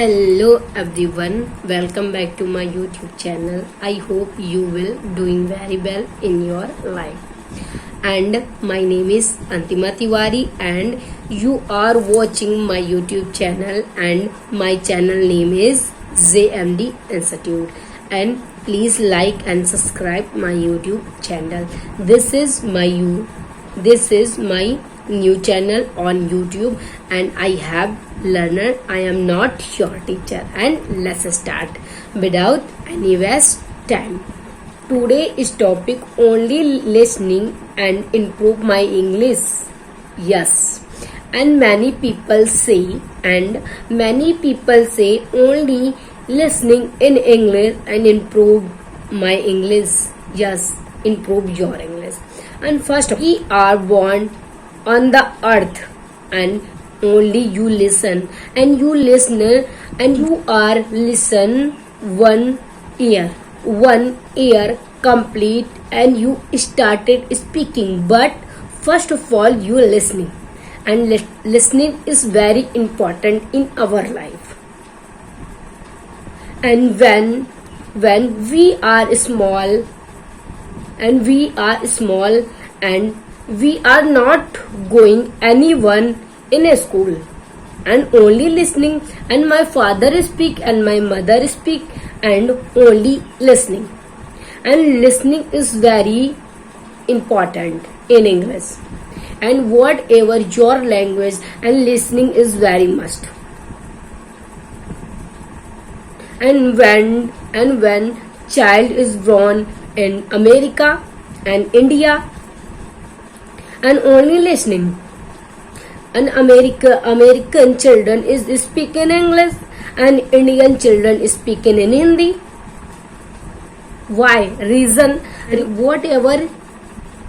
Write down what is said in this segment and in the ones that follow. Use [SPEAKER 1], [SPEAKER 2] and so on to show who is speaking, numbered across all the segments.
[SPEAKER 1] Hello everyone, welcome back to my YouTube channel. I hope you will doing very well in your life. And my name is Antima Tiwari and you are watching my YouTube channel and my channel name is ZMD Institute. And please like and subscribe my YouTube channel. This is my new channel on YouTube and I have learner. I am not your teacher and let's start without any waste time. Today is topic only listening and improve my English. Yes. And many people say only listening in English and improve my English. Yes, improve your English. And first we are born on the earth and only you listen and you are listen 1 year complete and you started speaking, but first of all you listening and listening is very important in our life. And when we are small and we are not going anyone in a school and only listening, and my father speak and my mother speak and only listening, and listening is very important in English and whatever your language, and listening is very must. And when child is born in America and India and only listening, and American children is speaking English and Indian children is speaking in Hindi. Why? Reason, whatever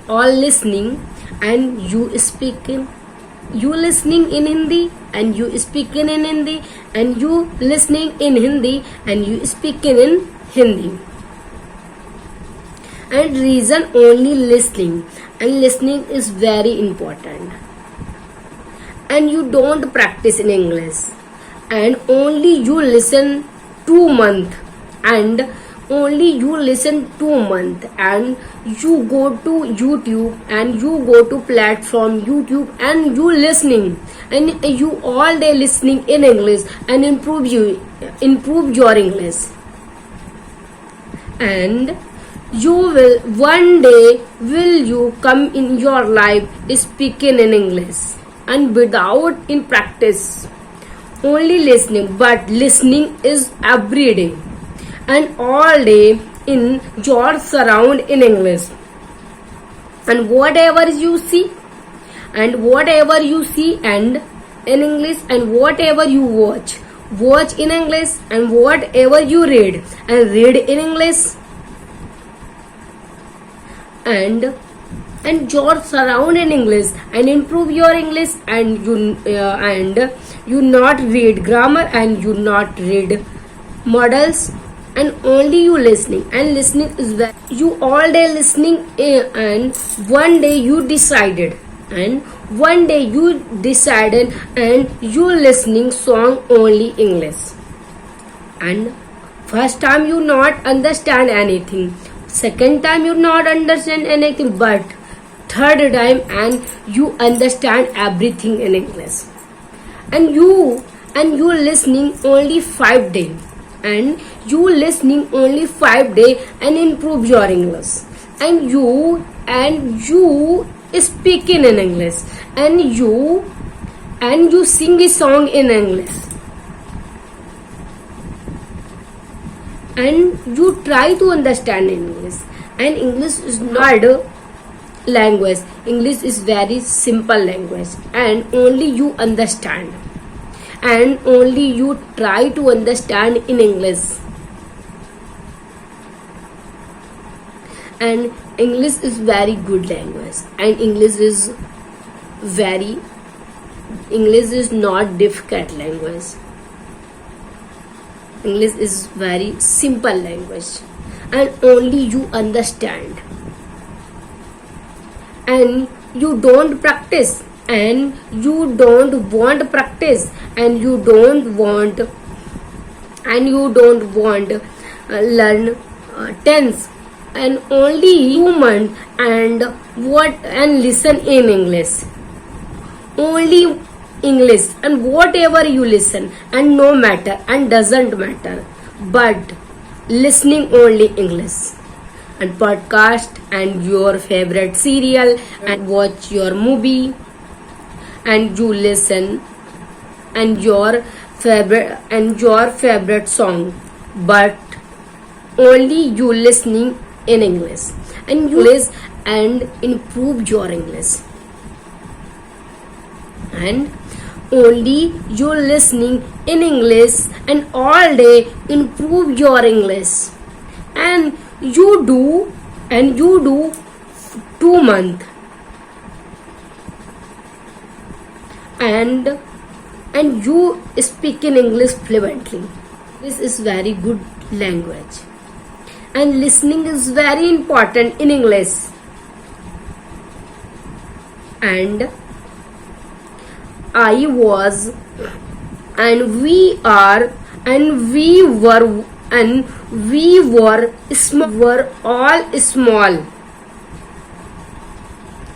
[SPEAKER 1] all listening and you speaking, you listening in Hindi and you speaking in Hindi and you listening in Hindi and you speaking in Hindi. And reason only listening, and listening is very important. And you don't practice in English and only you listen 2 months and only you listen 2 months and you go to YouTube and you go to platform YouTube and you listening and you all day listening in English and improve your English, and you will one day will you come in your life speaking in English and without in practice only listening, but listening is every day and all day in your surround in English, and whatever you see and in English, and whatever you watch in English, and whatever you read in English, and your surround in English and improve your English, and you not read grammar and you not read models and only you listening, and listening is that you all day listening and one day you decided and you listening song only English, and first time you not understand anything, second time you not understand anything, but third time and you understand everything in English, and you listening only 5 days and you listening only 5 days and improve your English, and you speaking in English and you sing a song in English, and you try to understand English, and English is not a language. English is very simple language and only you understand and only you try to understand in English, and English is very good language, and English is not difficult language. English is very simple language and only you understand, and you don't practice and you don't want practice and you don't want and you don't want learn tense and only human and listen in English, only English, and whatever you listen, and no matter and doesn't matter, but listening only English, and podcast and your favorite serial and watch your movie, and you listen and your favorite song, but only you listening in English, and you listen and improve your English, and only you listening in English and all day improve your English, and you do 2 months, and you speak in English fluently. This is very good language, and listening is very important in English, and I was and we are and we were were all small,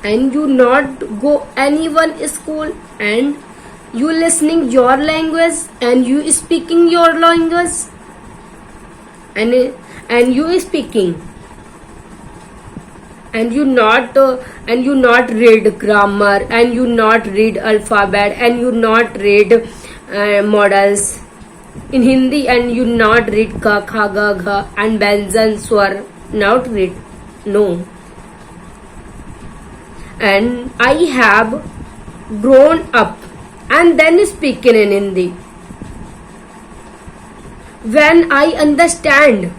[SPEAKER 1] and you not go anyone school, and you listening your language and you speaking your language, and you speaking, and you not read grammar, and you not read alphabet, and you not read models in Hindi, and you not read ka kha ga gha and Benson swar, not read, no. And I have grown up and then speaking in Hindi when I understand,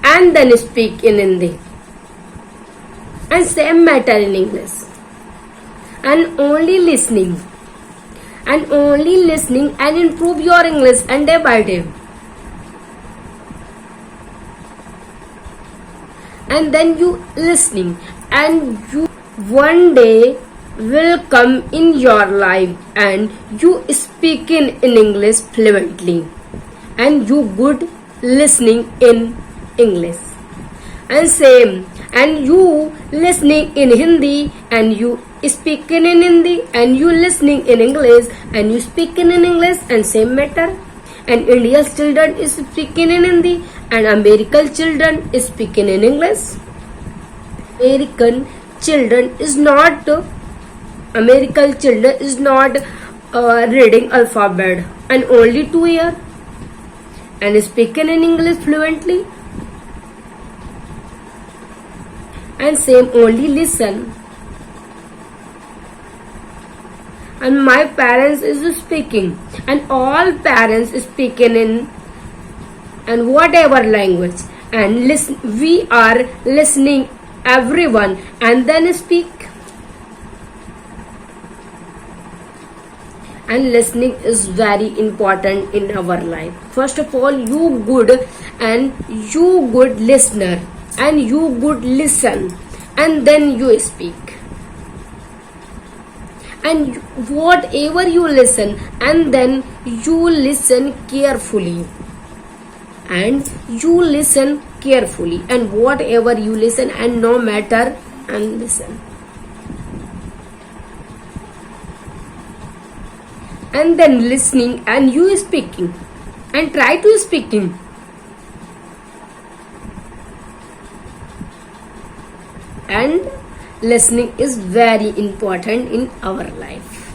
[SPEAKER 1] and then speak in Hindi, and same matter in English, and only listening and improve your English and day by day, and then you listening, and you one day will come in your life and you speaking in English fluently, and you good listening in English, and same, and you listening in Hindi and you speaking in Hindi, and you listening in English and you speaking in English, and same matter, and India's children is speaking in Hindi and American children is speaking in English. American children is not reading alphabet and only 2 years and speaking in English fluently, and same only listen, and my parents is speaking, and all parents speaking in and whatever language, and listen, we are listening everyone and then speak, and listening is very important in our life. First of all, you good listener, and you good listen, and then you speak, and whatever you listen, and then you listen carefully, and and whatever you listen, and no matter, and listen, and then listening and you speaking, and try to speaking, and listening is very important in our life.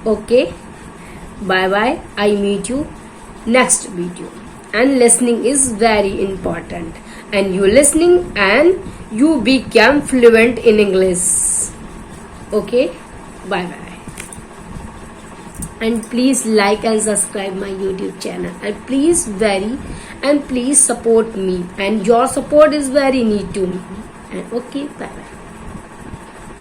[SPEAKER 1] Okay, bye bye, I meet you next video, and listening is very important, and you listening and you become fluent in English. Okay, bye bye, and please like and subscribe my YouTube channel, and please support me, and your support is very need to me, and okay, bye bye.